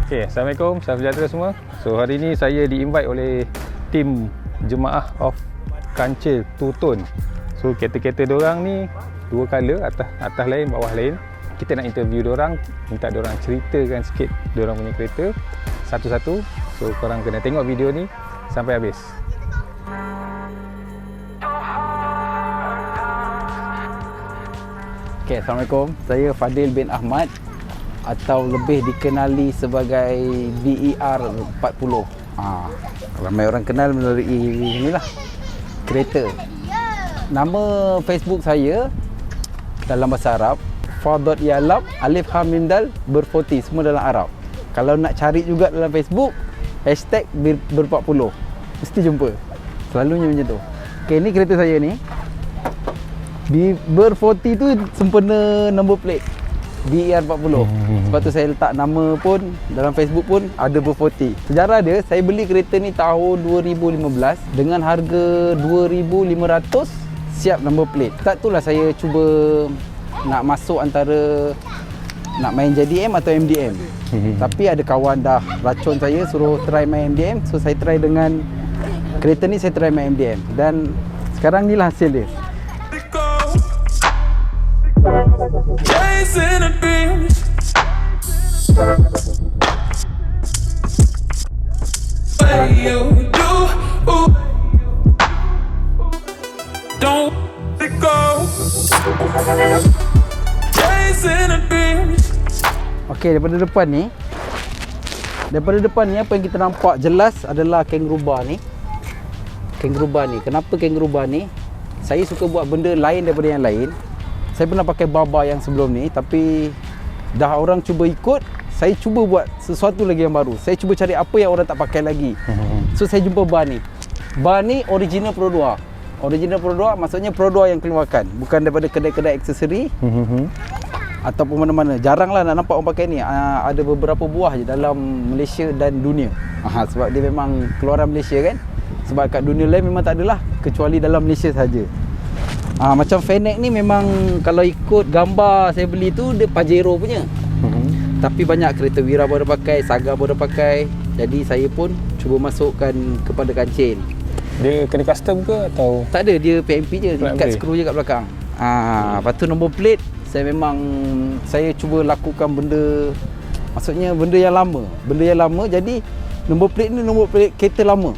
Okay, Assalamualaikum, salam sejahtera semua. So hari ni saya di-invite oleh tim Jemaah of Kancil Tutun. So kereta-kereta diorang ni dua color, atas lain, bawah lain. Kita nak interview diorang, minta diorang ceritakan sikit diorang punya kereta satu-satu. So korang kena tengok video ni sampai habis. Okay, Assalamualaikum. Saya Fadil bin Ahmad atau lebih dikenali sebagai BER 40. Ramai orang kenal melalui inilah kereta. Nama Facebook saya dalam bahasa Arab Fa.Yalab Alif Hamindal ber40, semua dalam Arab. Kalau nak cari juga dalam Facebook hashtag ber40 mesti jumpa. Selalunya macam tu. Okay, ni kereta saya ni. Ber40 tu sempena nombor plate BER40. Sebab tu saya letak nama pun dalam Facebook pun ada ber40. Sejarah dia, saya beli kereta ni tahun 2015 dengan harga 2,500 siap nombor plate. Tak itulah saya cuba nak masuk antara nak main JDM atau MDM. Tapi ada kawan dah racun saya suruh try main MDM, so saya try dengan kereta ni, saya try main MDM dan sekarang ni lah hasil dia. Chasing a dream. What you do? Don't let go. Chasing a dream. Okey, daripada depan ni apa yang kita nampak jelas adalah kangaroo bar ni. Kangaroo bar ni. Kenapa kangaroo bar ni? Saya suka buat benda lain daripada yang lain. Saya pernah pakai bar yang sebelum ni, tapi dah orang cuba ikut, saya cuba buat sesuatu lagi yang baru. Saya cuba cari apa yang orang tak pakai lagi. So saya jumpa bar ni. Bar ni original Pro 2. Original Pro 2 maksudnya Pro 2 yang keluarkan, bukan daripada kedai-kedai aksesori ataupun mana-mana. Jarang lah nak nampak orang pakai ni. Ada beberapa buah je dalam Malaysia dan dunia. Sebab dia memang keluaran Malaysia kan. Sebab kat dunia lain memang tak adalah, kecuali dalam Malaysia saja. Macam Fennec ni memang kalau ikut gambar saya beli tu dia Pajero punya. Tapi banyak kereta Wira pun ada pakai, Saga pun ada pakai. Jadi saya pun cuba masukkan kepada kancil. Dia kena custom ke atau? Tak ada, dia PMP je, ikat skru je kat belakang. Lepas tu nombor plate saya cuba lakukan benda, maksudnya benda yang lama. Jadi nombor plate ni nombor plate kereta lama.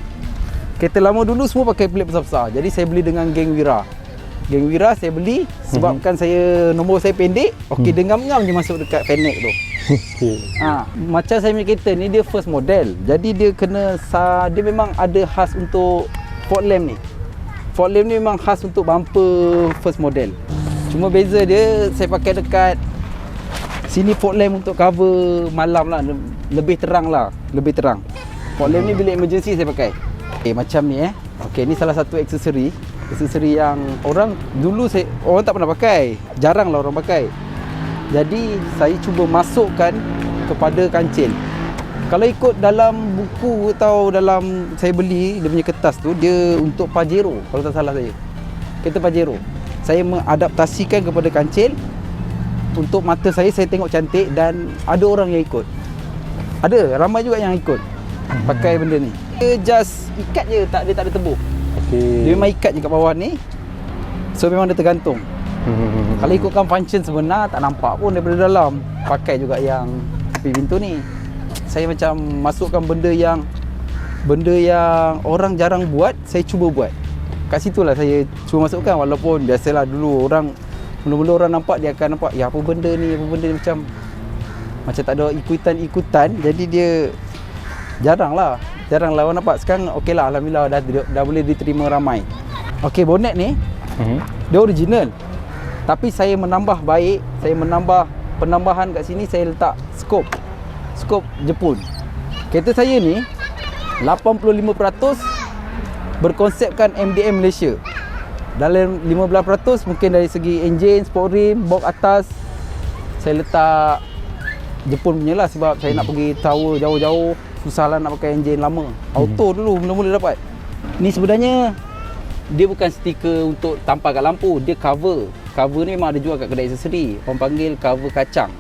Kereta lama dulu semua pakai plate besar-besar. Jadi saya beli dengan geng Wira. Geng Wira saya beli sebabkan nombor saya pendek. Okey, dia ngam-ngam je masuk dekat Fennec tu. Macam saya punya kereta ni dia first model. Jadi dia dia memang ada khas untuk fog lamp ni. Fog lamp ni memang khas untuk bumper first model. Cuma beza dia saya pakai dekat sini fog lamp untuk cover malam lah, lebih terang. Fog lamp ni bila emergency saya pakai. Macam ni Okey, ni salah satu aksesori yang orang tak pernah pakai. Jarang lah orang pakai. Jadi saya cuba masukkan kepada kancil. Kalau ikut dalam buku atau dalam saya beli dia punya kertas tu, dia untuk Pajero kalau tak salah saya. Kereta Pajero. Saya mengadaptasikan kepada kancil. Untuk mata saya tengok cantik dan ada orang yang ikut. Ada, ramai juga yang ikut pakai benda ni. Dia just ikat je, dia tak ada tebuh. Dia memang ikat je kat bawah ni. So memang dia tergantung. Kalau ikutkan function sebenar tak nampak pun daripada dalam. Pakai juga yang tepi pintu ni. Saya macam masukkan benda yang orang jarang buat, saya cuba buat. Kat situlah saya cuba masukkan. Walaupun biasalah dulu mula-mula orang nampak, dia akan nampak apa benda ni macam tak ada ikutan. Jadi dia jarang lah orang nampak. Sekarang okey lah, alhamdulillah dah boleh diterima ramai. Okey, bonet ni dia original. Tapi saya menambah baik, penambahan kat sini, saya letak skop Jepun. Kereta saya ni 85% berkonsepkan MDM Malaysia. Dalam 15% mungkin dari segi enjin, sport rim, box atas saya letak Jepun punya lah. Sebab saya nak pergi tower jauh-jauh, susah lah nak pakai enjin lama. Auto dulu mula-mula dapat. Ni sebenarnya dia bukan stiker untuk tampal kat lampu, dia cover. Cover ni memang ada jual kat kedai aksesori. Orang panggil cover kacang.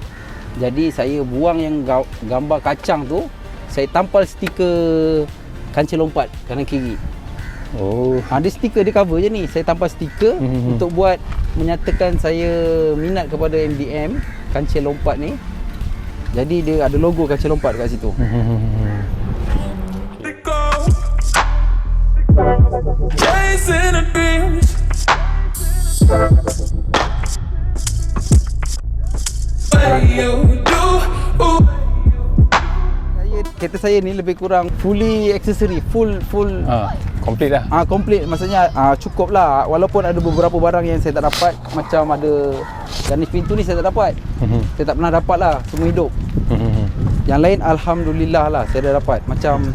Jadi saya buang yang gambar kacang tu, saya tampal stiker kancil lompat kanan kiri. Oh. Ada stiker, dia cover je ni. Saya tampal stiker untuk buat menyatakan saya minat kepada MDM kancil lompat ni. Jadi dia ada logo kancil lompat kat situ. Chasing a dream. What you do? Kereta saya ni lebih kurang fully accessory, full Complete dah. complete, maksudnya cukup lah. Walaupun ada beberapa barang yang saya tak dapat, macam ada ganis pintu ni saya tak dapat. Saya tak pernah dapat lah semua hidup. Yang lain alhamdulillah lah saya dah dapat. Macam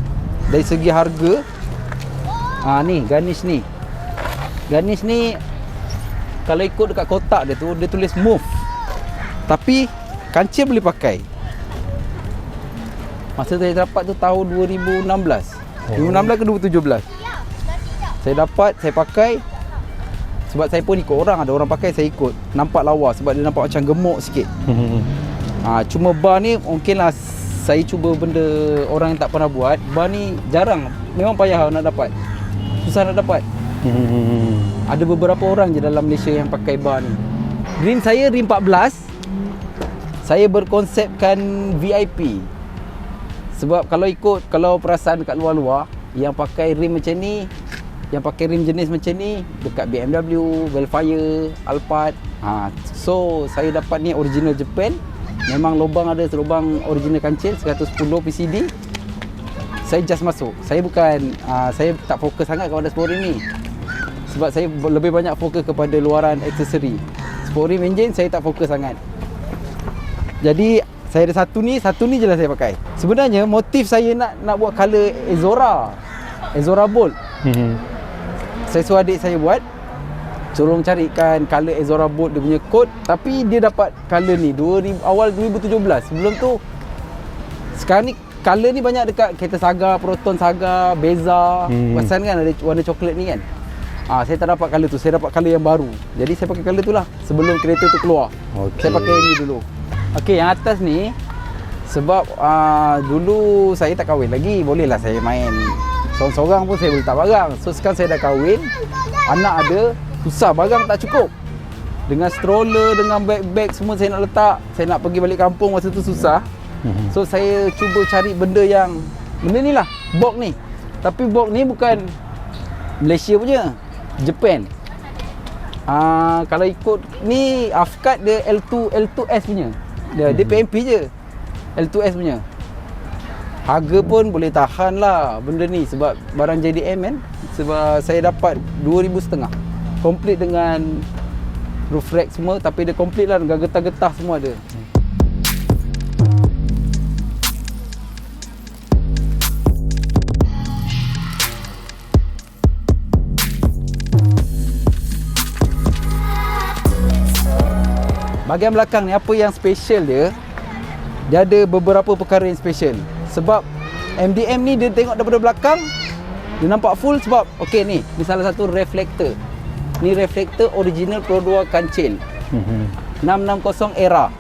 dari segi harga, ni ganis ni. Ganis ni kalau ikut dekat kotak dia tu, dia tulis move. Tapi kancil boleh pakai. Masa saya dapat tu tahun 2016. 2016 ke 2017. Saya dapat, saya pakai. Sebab saya pun ikut orang, ada orang pakai saya ikut. Nampak lawa sebab dia nampak macam gemuk sikit. Cuma bar ni mungkinlah saya cuba benda orang yang tak pernah buat. Bar ni jarang, memang payah nak dapat. Susah nak dapat. Ada beberapa orang je dalam Malaysia yang pakai bar ni. Rim saya rim 14. Saya berkonsepkan VIP. Sebab kalau perasaan dekat luar-luar, yang pakai rim macam ni, yang pakai rim jenis macam ni dekat BMW, Velfire, Alphard. So saya dapat ni original Japan. Memang lubang ada lubang original kancil 110 PCD. Saya just masuk. Saya bukan saya tak fokus sangat kepada sport rim ni. Sebab saya lebih banyak fokus kepada luaran aksesori. Sport rim engine saya tak fokus sangat. Jadi saya ada satu ni je lah saya pakai. Sebenarnya motif saya nak buat color Ezora Bolt. Saya suruh adik saya buat, tolong carikan color Ezora Bolt dia punya kod. Tapi dia dapat color ni awal 2017. Sebelum tu, sekarang ni color ni banyak dekat kereta Saga, Proton Saga, Beza. Pasal kan ada warna coklat ni kan. Saya tak dapat color tu, saya dapat color yang baru. Jadi saya pakai color tu lah sebelum kereta tu keluar. Saya pakai ni dulu. Okey, yang atas ni sebab dulu saya tak kahwin lagi, bolehlah saya main seorang-seorang pun saya boleh letak barang. So sekarang saya dah kahwin, anak ada, susah, barang tak cukup. Dengan stroller, dengan bag-bag semua saya nak letak. Saya nak pergi balik kampung masa tu susah. So saya cuba cari benda ni lah, box ni. Tapi box ni bukan Malaysia punya, Japan. Kalau ikut ni Afkat dia L2S punya. Dia PMP je, L2S punya. Harga pun boleh tahan lah benda ni sebab barang JDM kan. Sebab saya dapat 2,500 komplit dengan roof rack semua. Tapi dia komplit lah dengan getah-getah semua ada. Bahagian belakang ni apa yang special dia ada beberapa perkara yang special. Sebab MDM ni dia tengok daripada belakang, dia nampak full sebab okey ni salah satu reflektor. Ni reflektor original Pro 2 kancil 660 era.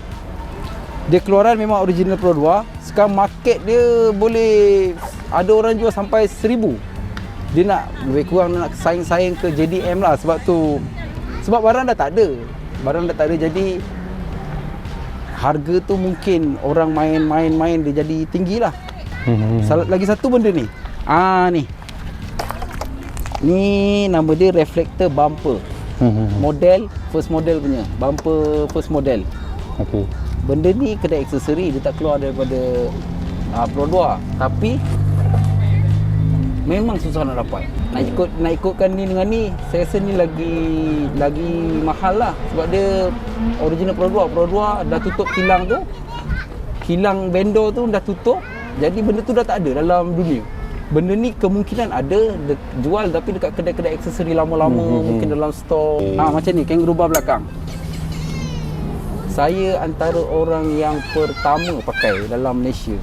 Dia keluaran memang original Pro 2. Sekarang market dia boleh ada orang jual sampai 1,000. Dia nak lebih kurang nak saing-saing ke JDM lah. Sebab barang dah tak ada. Jadi harga tu mungkin orang main dia jadi tinggi lah. Lagi satu benda ni. Ni nama dia reflector bumper. Model first model punya. Bumper first model. Okey. Benda ni kedai aksesori, dia tak keluar daripada Pro 2. Tapi memang susah nak dapat. Nak ikutkan ni dengan ni, saya rasa ni lagi mahal lah. Sebab dia original Pro 2 dah tutup kilang tu. Kilang vendor tu dah tutup. Jadi benda tu dah tak ada dalam dunia. Benda ni kemungkinan ada jual tapi dekat kedai-kedai aksesori lama-lama, mungkin dalam store. Macam ni, kangaroo bar belakang. Saya antara orang yang pertama pakai dalam Malaysia.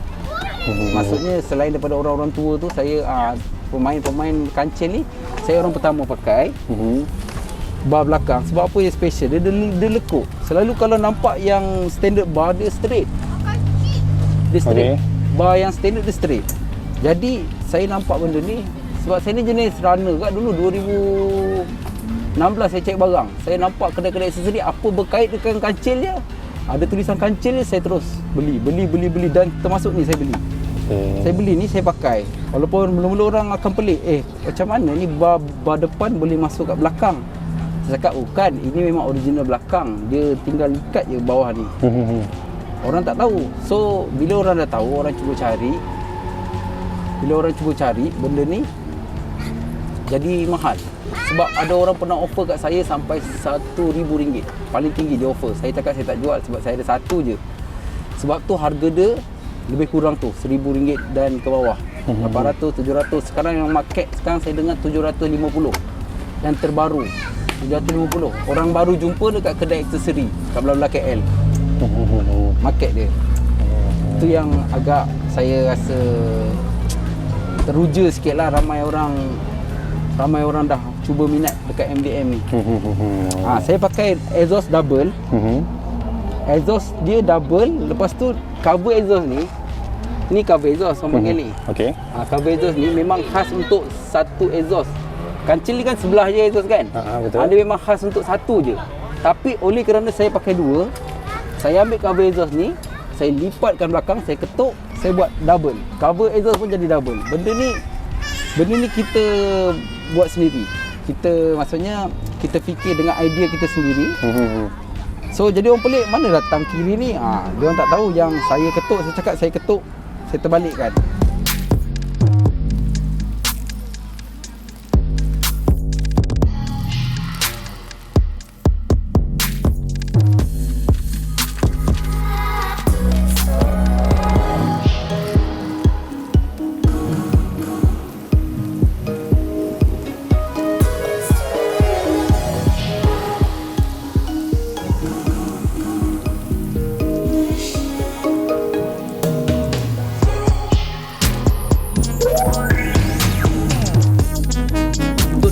Maksudnya selain daripada orang-orang tua tu, saya pemain-pemain kancil ni, saya orang pertama pakai bar belakang. Sebab apa yang special? Dia lekuk. Selalu kalau nampak yang standard bar dia straight. Dia straight. Okey. Bar yang standard dia straight. Jadi saya nampak benda ni sebab saya ni jenis runner kat dulu 2016 saya cek barang. Saya nampak kedai-kedai aksesori apa berkait dengan kancil dia. Ada tulisan kancil dia, saya terus beli dan termasuk ni saya beli. Saya beli ni, saya pakai. Walaupun mula-mula orang akan pelik, macam mana ni bar depan boleh masuk kat belakang. Saya cakap, bukan, ini memang original belakang. Dia tinggal ikat je bawah ni. Orang tak tahu. So, bila orang dah tahu, orang cuba cari. Bila orang cuba cari, benda ni jadi mahal. Sebab ada orang pernah offer kat saya sampai RM1,000. Paling tinggi dia offer. Saya cakap saya tak jual sebab saya ada satu je. Sebab tu harga dia lebih kurang tu RM1,000 dan ke bawah. 800, 700. Sekarang yang market sekarang saya dengar 750. Yang terbaru 750. Orang baru jumpa dekat kedai aksesori kat belah-belah KL. Market dia. Itu yang agak saya rasa teruja sikit lah. Ramai orang dah cuba minat dekat MDM ni. Saya pakai exhaust double. Exhaust dia double. Lepas tu cover exhaust ni cover exhaust orang panggil ni. Okey. Cover exhaust ni memang khas untuk satu exhaust. Kancil ni kan sebelah je exhaust kan. Betul. Dia memang khas untuk satu je. Tapi oleh kerana saya pakai dua, saya ambil cover exhaust ni, saya lipatkan belakang, saya ketuk, saya buat double. Cover exhaust pun jadi double. Benda ni kita buat sendiri. Maksudnya kita fikir dengan idea kita sendiri. So jadi orang pelik, mana datang kiri ni? Dia orang tak tahu yang saya ketuk, saya cakap saya ketuk, saya terbalikkan.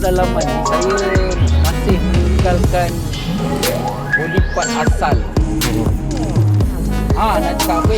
Dalaman ni saya masih meninggalkan body part asal. Nak cakap apa,